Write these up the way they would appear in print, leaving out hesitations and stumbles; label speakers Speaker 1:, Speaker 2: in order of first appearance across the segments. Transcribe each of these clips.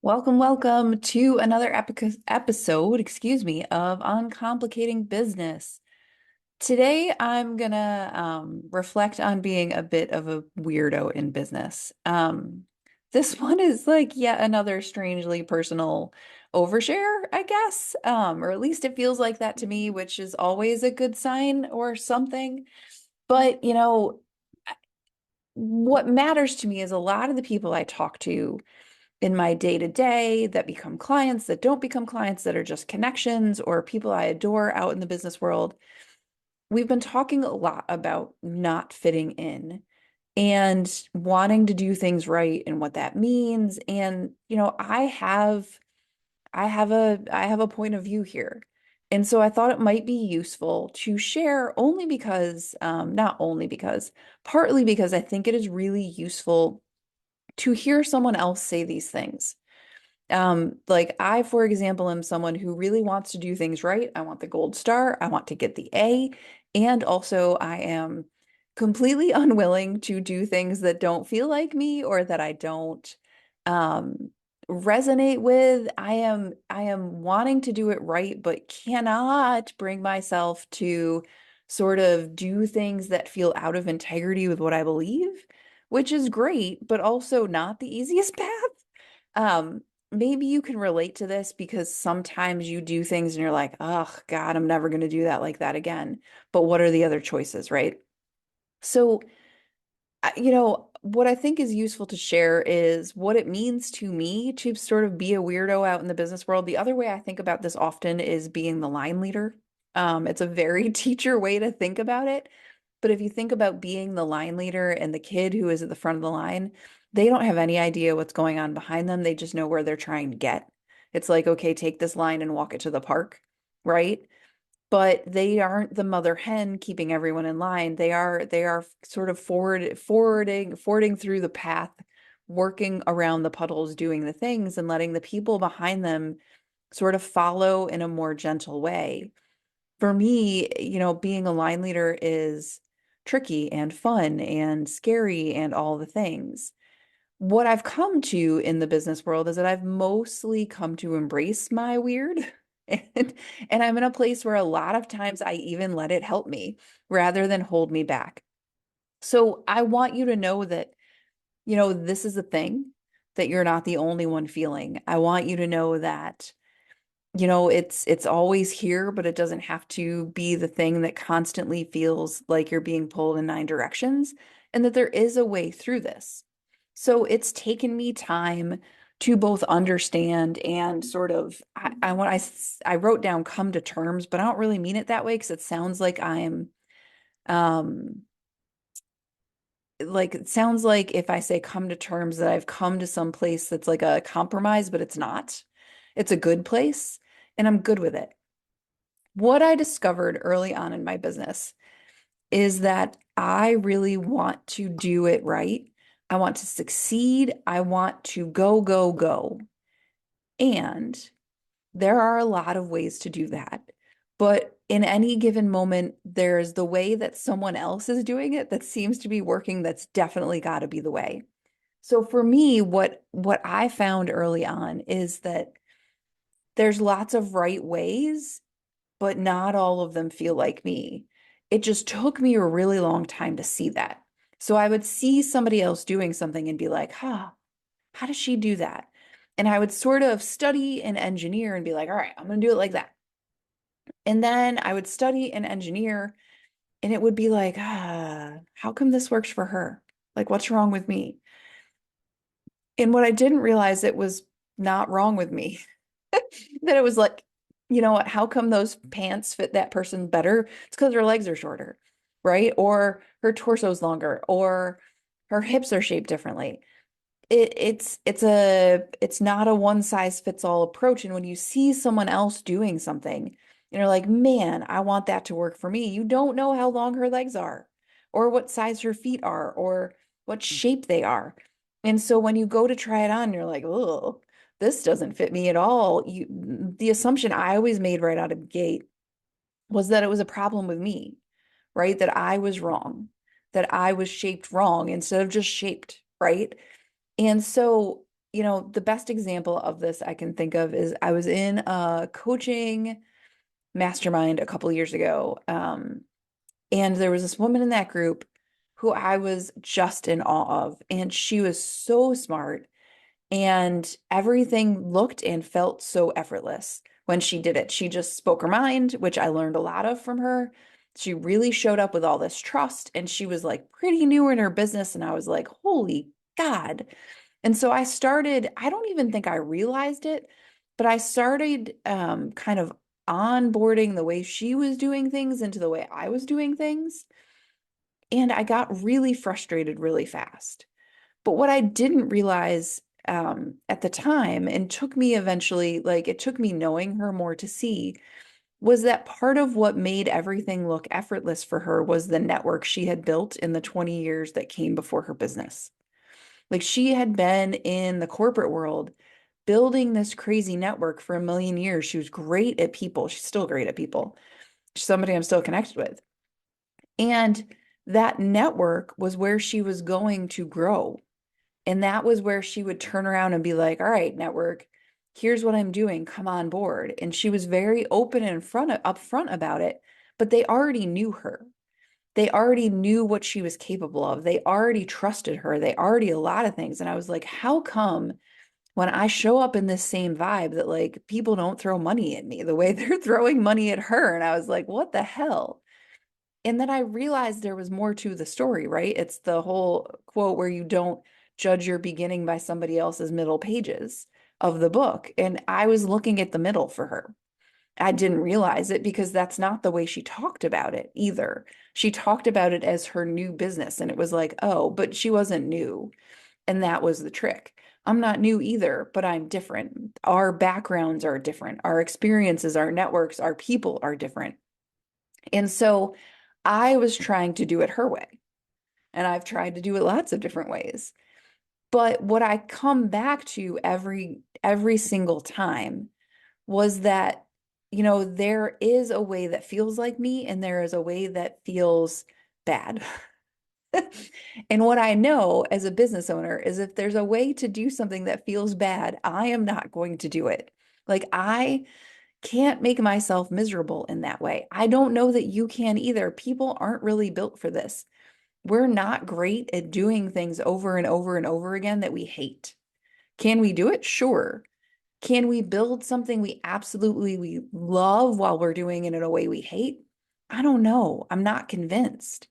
Speaker 1: Welcome to another episode, of Uncomplicating Business. Today, I'm gonna reflect on being a bit of a weirdo in business. This one is like yet another strangely personal overshare, I guess, or at least it feels like that to me, which is always a good sign or something. But what matters to me is a lot of the people I talk to in my day to day that become clients, that don't become clients, that are just connections or people I adore out in the business world. We've been talking a lot about not fitting in and wanting to do things right and what that means. And, I have a point of view here. And so I thought it might be useful to share only because, not only because, partly because I think it is really useful to hear someone else say these things. Like I, for example, am someone who really wants to do things right. I want the gold star. I want to get the A. And also I am completely unwilling to do things that don't feel like me or that I don't um resonate with. I am wanting to do it right, but cannot bring myself to sort of do things that feel out of integrity with what I believe, which is great, but also not the easiest path. Um, Maybe you can relate to this because sometimes you do things and you're like, oh God, I'm never going to do that like that again. But what are the other choices, right? So, what I think is useful to share is what it means to me to sort of be a weirdo out in the business world. The other way I think about this often is being the line leader. It's a very teacher way to think about it. But if you think about being the line leader and the kid who is at the front of the line, they don't have any idea what's going on behind them. They just know where they're trying to get. It's like, okay, take this line and walk it to the park, right? But they aren't the mother hen keeping everyone in line. They are sort of forwarding through the path, working around the puddles, doing the things and letting the people behind them sort of follow in a more gentle way. For me, being a line leader is tricky and fun and scary and all the things. What I've come to in the business world is that I've mostly come to embrace my weird. And, and I'm in a place where a lot of times I even let it help me rather than hold me back. So I want you to know that, this is a thing that you're not the only one feeling. I want you to know that it's always here, but it doesn't have to be the thing that constantly feels like you're being pulled in nine directions, and that there is a way through this. So it's taken me time to both understand and sort of I wrote down come to terms, but I don't really mean it that way because it sounds like I'm um like it sounds like if I say come to terms that I've come to some place that's like a compromise, but it's not. It's a good place and I'm good with it. What I discovered early on in my business is that I really want to do it right. I want to succeed. I want to go, go, go. And there are a lot of ways to do that. But in any given moment, there's the way that someone else is doing it that seems to be working. That's definitely got to be the way. So for me, what I found early on is that there's lots of right ways, but not all of them feel like me. It just took me a really long time to see that. So I would see somebody else doing something and be like, huh, how does she do that? And I would sort of study and engineer and be like, all right, I'm going to do it like that. And then I would study and engineer and it would be like, how come this works for her? Like, what's wrong with me? And what I didn't realize it was not wrong with me. That it was like, you know what, how come those pants fit that person better? It's because her legs are shorter, right? Or her torso's longer, or her hips are shaped differently. It's not a one size fits all approach. And when you see someone else doing something, and you're like, man, I want that to work for me. You don't know how long her legs are, or what size her feet are, or what shape they are. And so when you go to try it on, you're like, oh, this doesn't fit me at all. The assumption I always made right out of the gate was that it was a problem with me, right? That I was wrong, that I was shaped wrong instead of just shaped, right? And so the best example of this I can think of is I was in a coaching mastermind a couple years ago. And there was this woman in that group who I was just in awe of. And she was so smart. And everything looked and felt so effortless when she did it. She just spoke her mind, which I learned a lot of from her. She really showed up with all this trust, and she was like pretty new in her business. And I was like, holy God. And so I started, I don't even think I realized it, but I started kind of onboarding the way she was doing things into the way I was doing things. And I got really frustrated really fast. But what I didn't realize at the time, and took me eventually, like it took me knowing her more to see, was that part of what made everything look effortless for her was the network she had built in the 20 years that came before her business. Like she had been in the corporate world building this crazy network for a million years. She was great at people. She's still great at people. She's somebody I'm still connected with. And that network was where she was going to grow. And that was where she would turn around and be like, all right, network, here's what I'm doing. Come on board. And she was very open and upfront about it, but they already knew her. They already knew what she was capable of. They already trusted her. They already a lot of things. And I was like, how come when I show up in this same vibe that like people don't throw money at me the way they're throwing money at her? And I was like, what the hell? And then I realized there was more to the story, right? It's the whole quote where you don't judge your beginning by somebody else's middle pages of the book. And I was looking at the middle for her. I didn't realize it because that's not the way she talked about it either. She talked about it as her new business. And it was like, oh, but she wasn't new. And that was the trick. I'm not new either, but I'm different. Our backgrounds are different. Our experiences, our networks, our people are different. And so I was trying to do it her way. And I've tried to do it lots of different ways. But what I come back to every single time was that, there is a way that feels like me and there is a way that feels bad. And what I know as a business owner is if there's a way to do something that feels bad, I am not going to do it. Like I can't make myself miserable in that way. I don't know that you can either. People aren't really built for this. We're not great at doing things over and over and over again that we hate. Can we do it? Sure. Can we build something we love while we're doing it in a way we hate? I don't know. I'm not convinced.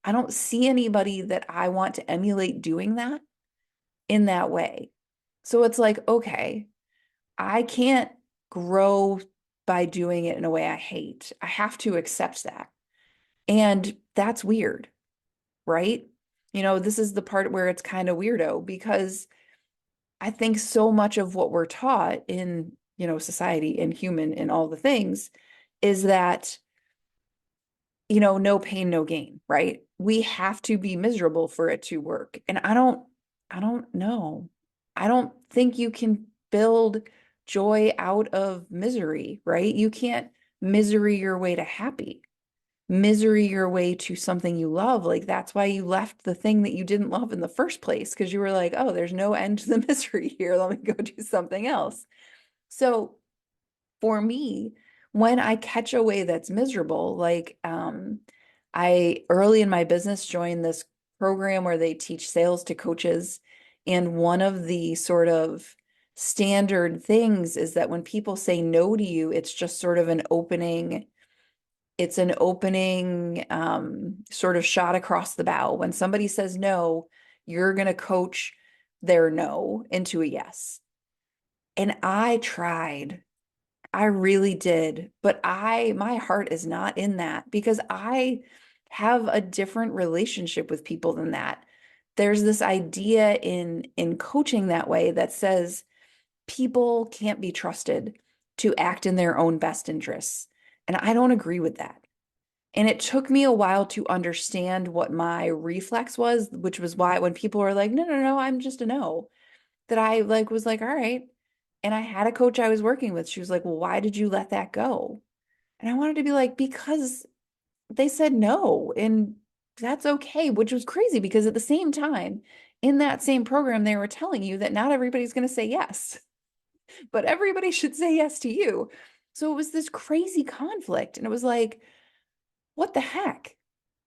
Speaker 1: I don't see anybody that I want to emulate doing that in that way. So it's like, okay, I can't grow by doing it in a way I hate. I have to accept that. And that's weird, right? This is the part where it's kind of weirdo because I think so much of what we're taught in, society and human and all the things is that, no pain, no gain, right? We have to be miserable for it to work. And I don't know. I don't think you can build joy out of misery, right? You can't misery your way to happy, misery your way to something you love. Like that's why you left the thing that you didn't love in the first place, because you were like, oh, there's no end to the misery here. Let me go do something else. So for me, when I catch a way that's miserable, like I early in my business joined this program where they teach sales to coaches. And one of the sort of standard things is that when people say no to you, it's just sort of an opening. It's an opening sort of shot across the bow. When somebody says no, you're going to coach their no into a yes. And I tried. I really did. But my heart is not in that because I have a different relationship with people than that. There's this idea in coaching that way that says people can't be trusted to act in their own best interests. And I don't agree with that. And it took me a while to understand what my reflex was, which was why when people were like, no, no, no, I'm just a no, that I like was like, all right. And I had a coach I was working with. She was like, well, why did you let that go? And I wanted to be like, because they said no, and that's okay, which was crazy because at the same time, In that same program, they were telling you that not everybody's going to say yes, but everybody should say yes to you. So it was this crazy conflict. And it was like, what the heck?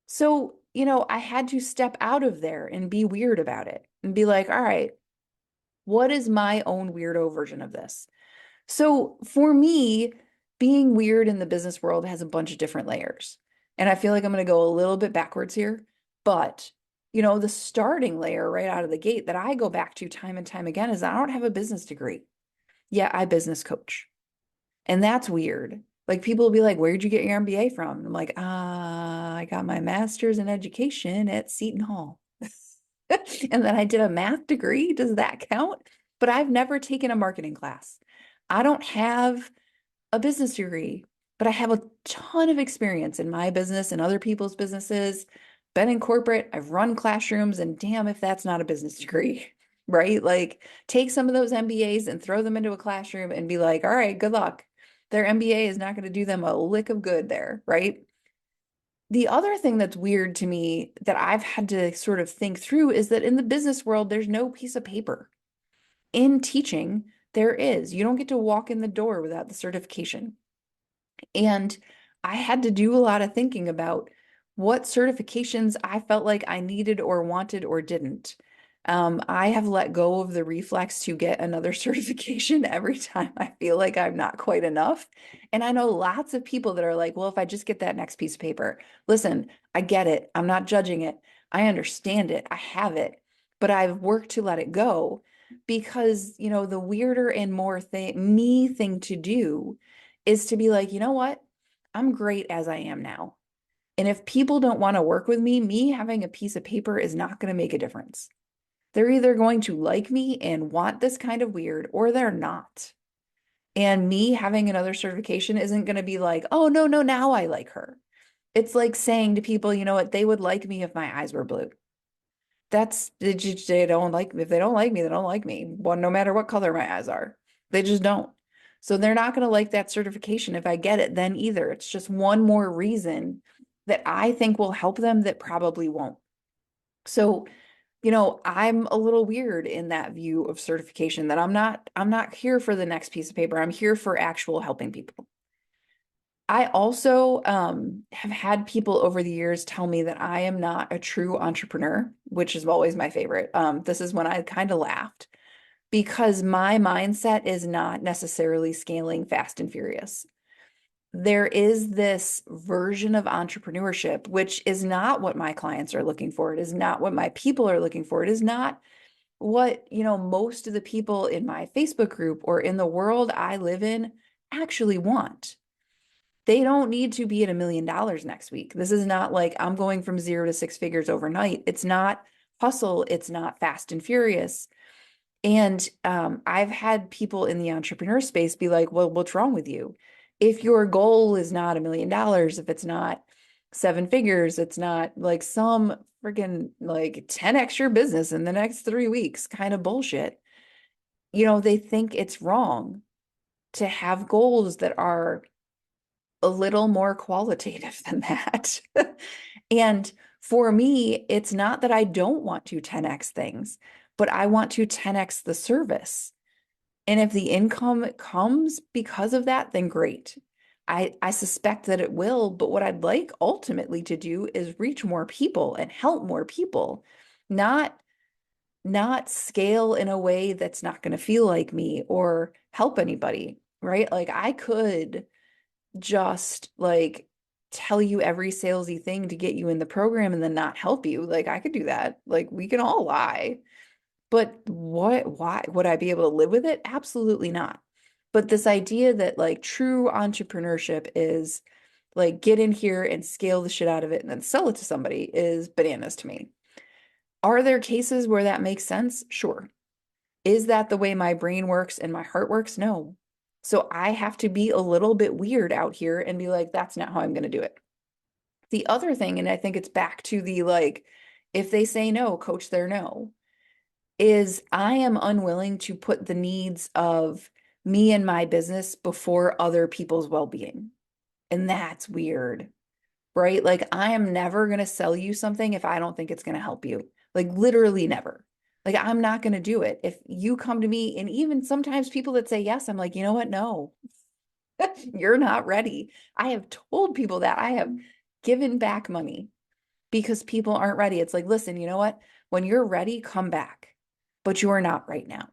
Speaker 1: So, I had to step out of there and be weird about it and be like, all right, what is my own weirdo version of this? So for me, being weird in the business world has a bunch of different layers. And I feel like I'm going to go a little bit backwards here. But, the starting layer right out of the gate that I go back to time and time again is I don't have a business degree. Yeah, I business coach. And that's weird. Like people will be like, where'd you get your MBA from? And I'm like, I got my master's in education at Seton Hall. And then I did a math degree. Does that count? But I've never taken a marketing class. I don't have a business degree, but I have a ton of experience in my business and other people's businesses. Been in corporate, I've run classrooms, and damn if that's not a business degree, right? Like take some of those MBAs and throw them into a classroom and be like, all right, good luck. Their MBA is not going to do them a lick of good there, right? The other thing that's weird to me that I've had to sort of think through is that in the business world, there's no piece of paper. In teaching, there is. You don't get to walk in the door without the certification. And I had to do a lot of thinking about what certifications I felt like I needed or wanted or didn't. I have let go of the reflex to get another certification every time I feel like I'm not quite enough. And I know lots of people that are like, well, if I just get that next piece of paper, listen, I get it. I'm not judging it. I understand it. I have it, but I've worked to let it go because, the weirder and more thing to do is to be like, you know what? I'm great as I am now. And if people don't want to work with me having a piece of paper is not going to make a difference. They're either going to like me and want this kind of weird or they're not. And me having another certification isn't going to be like, oh, no, no, now I like her. It's like saying to people, you know what, they would like me if my eyes were blue. They don't like me. If they don't like me, they don't like me. Well, no matter what color my eyes are, they just don't. So they're not going to like that certification if I get it then either. It's just one more reason that I think will help them that probably won't. So, I'm a little weird in that view of certification that I'm not here for the next piece of paper. I'm here for actual helping people. I also have had people over the years tell me that I am not a true entrepreneur, which is always my favorite. This is when I kind of laughed because my mindset is not necessarily scaling fast and furious. There is this version of entrepreneurship, which is not what my clients are looking for. It is not what my people are looking for. It is not what, most of the people in my Facebook group or in the world I live in actually want. They don't need to be at $1 million next week. This is not like I'm going from 0 to 6 figures overnight. It's not hustle. It's not fast and furious. And I've had people in the entrepreneur space be like, well, what's wrong with you? If your goal is not $1 million, if it's not 7 figures, it's not like some freaking like 10x your business in the next 3 weeks kind of bullshit. They think it's wrong to have goals that are a little more qualitative than that. And for me, it's not that I don't want to 10x things, but I want to 10x the service. And if the income comes because of that, then great. I suspect that it will, but what I'd like ultimately to do is reach more people and help more people, not not scale in a way that's not going to feel like me or help anybody, right? Like I could just like tell you every salesy thing to get you in the program and then not help you. Like I could do that. Like we can all lie. But why would I be able to live with it? Absolutely not. But this idea that like true entrepreneurship is like get in here and scale the shit out of it and then sell it to somebody is bananas to me. Are there cases where that makes sense? Sure. Is that the way my brain works and my heart works? No. So I have to be a little bit weird out here and be like, that's not how I'm going to do it. The other thing, and I think it's back to the like, if they say no, coach their no, is I am unwilling to put the needs of me and my business before other people's well-being. And that's weird, right? Like I am never going to sell you something if I don't think it's going to help you. Like literally never. Like, I'm not going to do it. If you come to me, and even sometimes people that say yes, I'm like, you know what? No, you're not ready. I have told people that. I have given back money because people aren't ready. It's like, listen, you know what? When you're ready, come back, but you are not right now.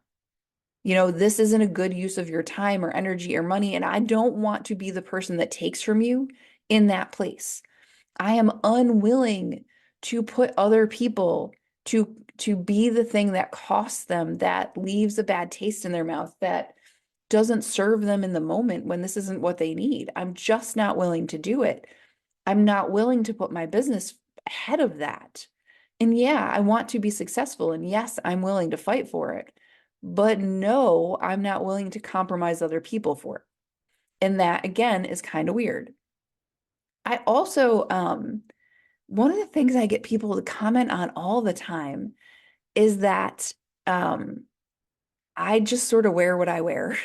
Speaker 1: This isn't a good use of your time or energy or money, and I don't want to be the person that takes from you in that place. I am unwilling to put other people to be the thing that costs them, that leaves a bad taste in their mouth, that doesn't serve them in the moment when this isn't what they need. I'm just not willing to do it. I'm not willing to put my business ahead of that. And yeah, I want to be successful. And yes, I'm willing to fight for it. But no, I'm not willing to compromise other people for it. And that again is kind of weird. I also, one of the things I get people to comment on all the time is that um, I just sort of wear what I wear.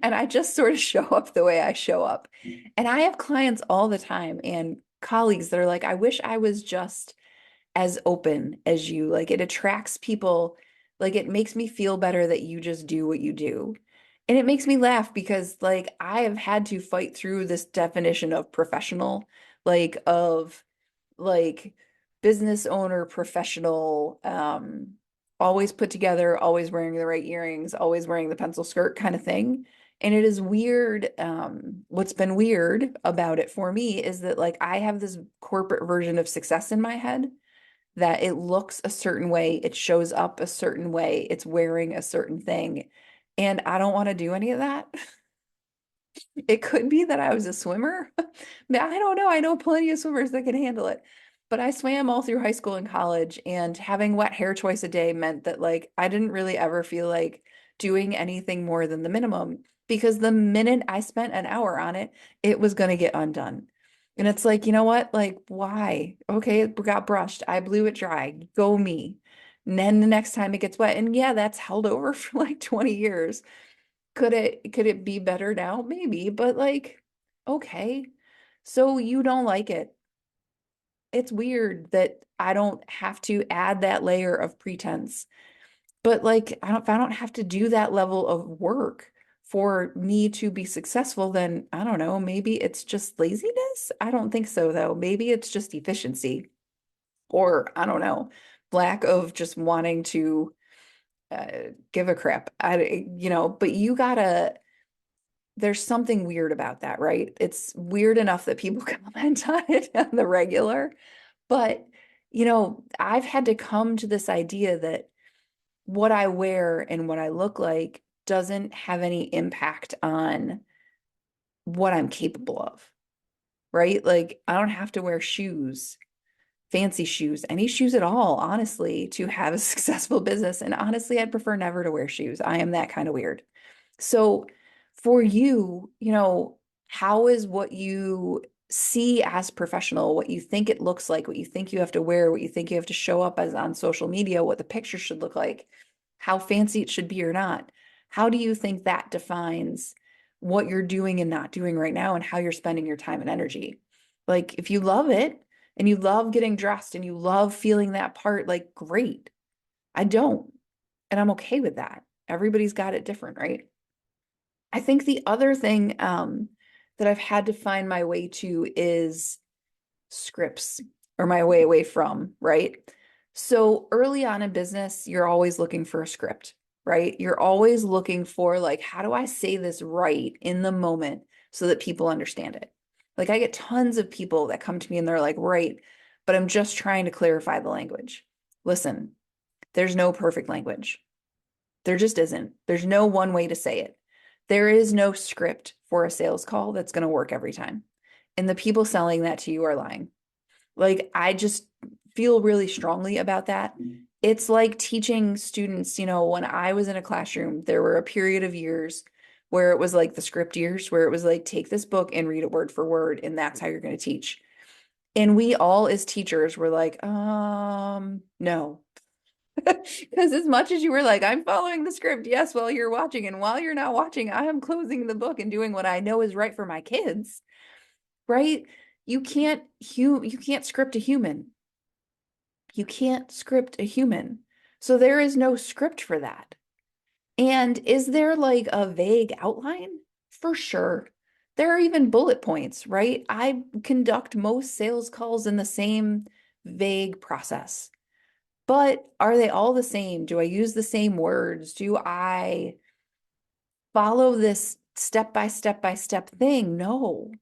Speaker 1: And I just sort of show up the way I show up. And I have clients all the time and colleagues that are like, I wish I was just as open as you. Like it attracts people, like it makes me feel better that you just do what you do. And it makes me laugh because like I have had to fight through this definition of professional, of like business owner, professional, always put together, always wearing the right earrings, always wearing the pencil skirt kind of thing. And it is weird. What's been weird about it for me is that like I have this corporate version of success in my head that it looks a certain way, it shows up a certain way, it's wearing a certain thing. And I don't want to do any of that. It could be that I was a swimmer. I don't know. I know plenty of swimmers that can handle it. But I swam all through high school and college, and having wet hair twice a day meant that like I didn't really ever feel like doing anything more than the minimum because the minute I spent an hour on it, it was going to get undone. And it's like, you know what? Like, why? Okay, it got brushed. I blew it dry. Go me. And then the next time it gets wet, and yeah, that's held over for like 20 years. Could it be better now? Maybe, but like, okay. So you don't like it. It's weird that I don't have to add that layer of pretense. But like, if I don't have to do that level of work for me to be successful, then I don't know, maybe it's just laziness. I don't think so though. Maybe it's just efficiency or I don't know, lack of just wanting to give a crap. But you gotta there's something weird about that, right? It's weird enough that people comment on it on the regular, but I've had to come to this idea that what I wear and what I look like doesn't have any impact on what I'm capable of, right? Like I don't have to wear shoes, fancy shoes, any shoes at all, honestly, to have a successful business. And honestly, I'd prefer never to wear shoes. I am that kind of weird. So for you, how is what you see as professional, what you think it looks like, what you think you have to wear, what you think you have to show up as on social media, what the picture should look like, how fancy it should be or not? How do you think that defines what you're doing and not doing right now and how you're spending your time and energy? Like, if you love it and you love getting dressed and you love feeling that part, like, great. I don't, and I'm okay with that. Everybody's got it different, right? I think the other thing that I've had to find my way to is scripts or my way away from, right? So early on in business, you're always looking for a script, right? You're always looking for like, how do I say this right in the moment so that people understand it? Like I get tons of people that come to me and they're like, right, but I'm just trying to clarify the language. Listen, there's no perfect language. There just isn't. There's no one way to say it. There is no script for a sales call that's going to work every time. And the people selling that to you are lying. Like, I just feel really strongly about that. It's like teaching students, when I was in a classroom, there were a period of years where it was like the script years, where it was like, take this book and read it word for word, and that's how you're going to teach. And we all, as teachers, were like, no. Because as much as you were like, I'm following the script, yes, while you're watching, and while you're not watching, I am closing the book and doing what I know is right for my kids, right? You can't script a human. You can't script a human. So there is no script for that. And is there like a vague outline? For sure. There are even bullet points, right? I conduct most sales calls in the same vague process. But are they all the same? Do I use the same words? Do I follow this step by step by step thing? No.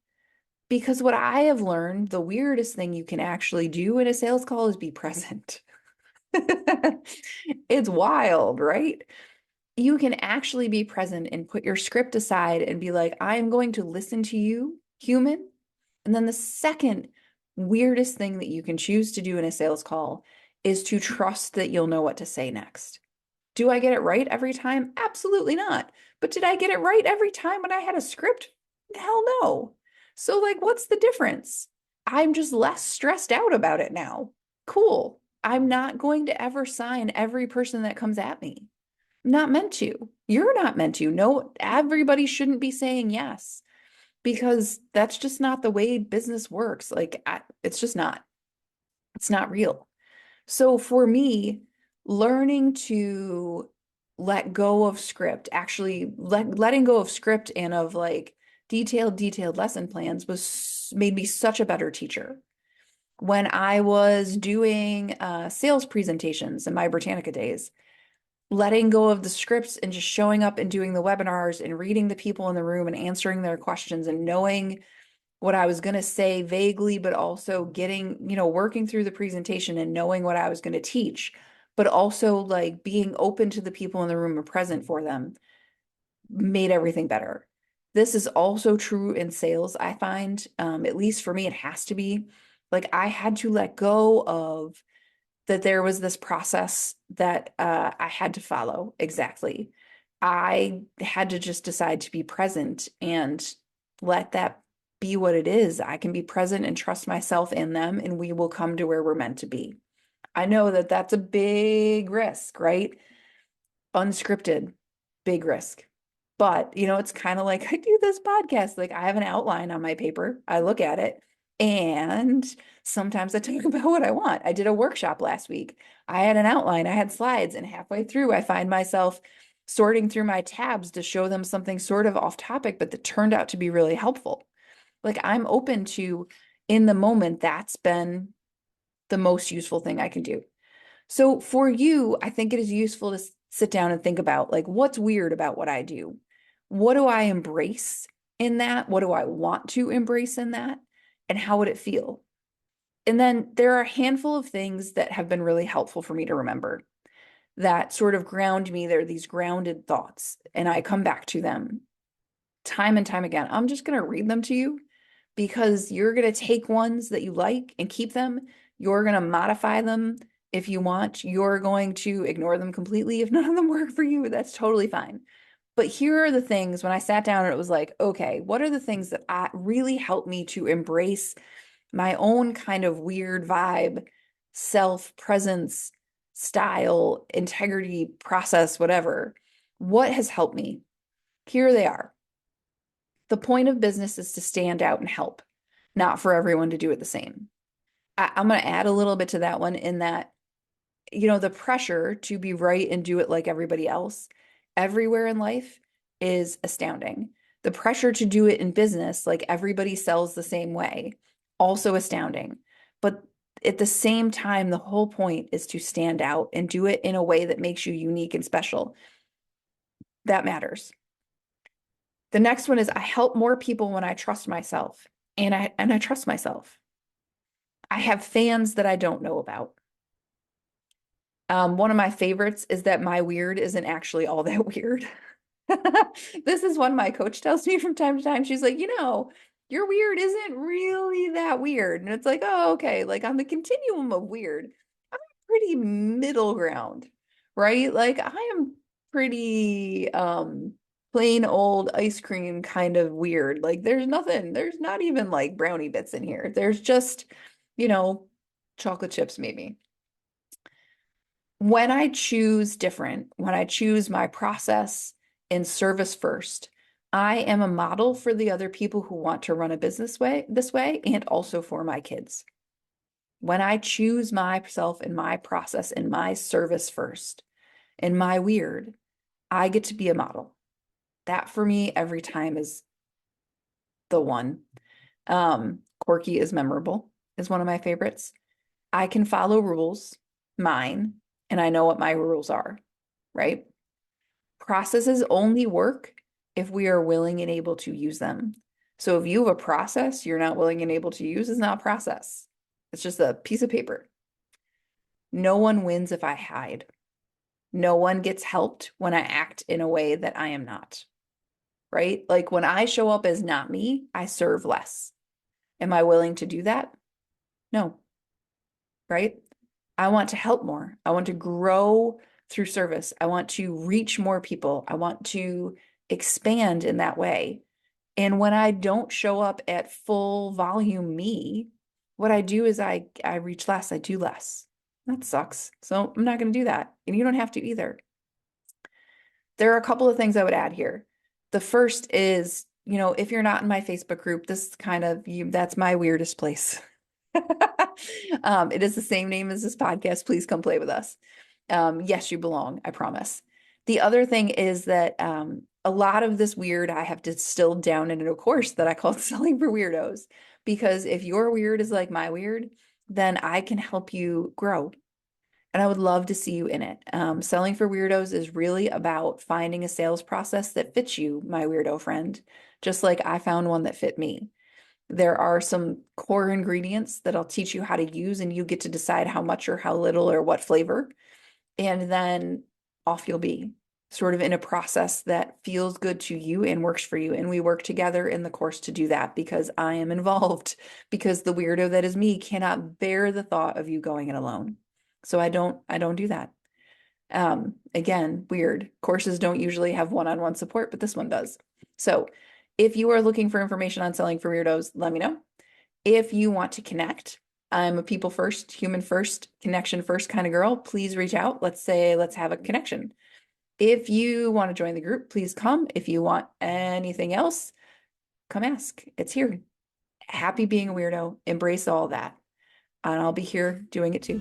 Speaker 1: Because what I have learned, the weirdest thing you can actually do in a sales call is be present. It's wild, right? You can actually be present and put your script aside and be like, I'm going to listen to you, human. And then the second weirdest thing that you can choose to do in a sales call is to trust that you'll know what to say next. Do I get it right every time? Absolutely not. But did I get it right every time when I had a script? Hell no. So, like, what's the difference? I'm just less stressed out about it now. Cool. I'm not going to ever sign every person that comes at me. Not meant to. You're not meant to. No, everybody shouldn't be saying yes because that's just not the way business works. It's just not. It's not real. So for me, learning to let go of script, actually letting go of script and of like detailed lesson plans was made me such a better teacher. When I was doing sales presentations in my Britannica days, letting go of the scripts and just showing up and doing the webinars and reading the people in the room and answering their questions and knowing what I was going to say vaguely, but also getting, working through the presentation and knowing what I was going to teach, but also like being open to the people in the room and present for them made everything better. This is also true in sales, I find. At least for me, it has to be. Like I had to let go of that there was this process that I had to follow exactly. I had to just decide to be present and let that be what it is. I can be present and trust myself in them, and we will come to where we're meant to be. I know that that's a big risk, right? Unscripted, big risk. But, it's kind of like I do this podcast. Like I have an outline on my paper, I look at it, and sometimes I talk about what I want. I did a workshop last week. I had an outline, I had slides, and halfway through, I find myself sorting through my tabs to show them something sort of off topic, but that turned out to be really helpful. Like I'm open to, in the moment, that's been the most useful thing I can do. So for you, I think it is useful to sit down and think about like what's weird about what I do? What do I embrace in that? What do I want to embrace in that? And how would it feel? And then there are a handful of things that have been really helpful for me to remember that sort of ground me. They're these grounded thoughts, and I come back to them time and time again. I'm just going to read them to you because you're going to take ones that you like and keep them. You're going to modify them if you want. You're going to ignore them completely if none of them work for you. That's totally fine. But here are the things when I sat down and it was like, okay, what are the things that really help me to embrace my own kind of weird vibe, self presence, style, integrity, process, whatever? What has helped me? Here they are. The point of business is to stand out and help, not for everyone to do it the same. I'm going to add a little bit to that one in that, the pressure to be right and do it like everybody else everywhere in life is astounding. The pressure to do it in business, like everybody sells the same way, also astounding. But at the same time, the whole point is to stand out and do it in a way that makes you unique and special. That matters. The next one is I help more people when I trust myself. And I trust myself. I have fans that I don't know about. One of my favorites is that my weird isn't actually all that weird. This is one my coach tells me from time to time. She's like, your weird isn't really that weird. And it's like, oh, okay. Like on the continuum of weird, I'm pretty middle ground, right? Like I am pretty plain old ice cream kind of weird. Like there's not even like brownie bits in here. There's just, you know, chocolate chips maybe. When I choose different, when I choose my process and service first, I am a model for the other people who want to run a business way this way and also for my kids. When I choose myself and my process and my service first and my weird, I get to be a model. That for me every time is the one. Quirky is memorable is one of my favorites. I can follow rules, mine, and I know what my rules are, right? Processes only work if we are willing and able to use them. So if you have a process you're not willing and able to use, it's not a process. It's just a piece of paper. No one wins if I hide. No one gets helped when I act in a way that I am not, right? Like when I show up as not me, I serve less. Am I willing to do that? No, right? I want to help more. I want to grow through service. I want to reach more people. I want to expand in that way. And when I don't show up at full volume me, what I do is I reach less, I do less. That sucks. So I'm not going to do that. And you don't have to either. There are a couple of things I would add here. The first is, if you're not in my Facebook group, this kind of you, that's my weirdest place. It is the same name as this podcast. Please come play with us. Yes, you belong, I promise. The other thing is that a lot of this weird I have distilled down into a course that I called Selling for Weirdos. Because if your weird is like my weird, then I can help you grow. And I would love to see you in it. Selling for Weirdos is really about finding a sales process that fits you, my weirdo friend, just like I found one that fit me. There are some core ingredients that I'll teach you how to use, and you get to decide how much or how little or what flavor. And then off you'll be, sort of in a process that feels good to you and works for you. And we work together in the course to do that because I am involved, because the weirdo that is me cannot bear the thought of you going it alone. So I don't do that. Again, weird. Courses don't usually have one-on-one support, but this one does. So if you are looking for information on selling for weirdos, let me know. If you want to connect, I'm a people first, human first, connection first kind of girl. Please reach out. Let's have a connection. If you want to join the group, please come. If you want anything else, come ask. It's here. Happy being a weirdo. Embrace all that. And I'll be here doing it too.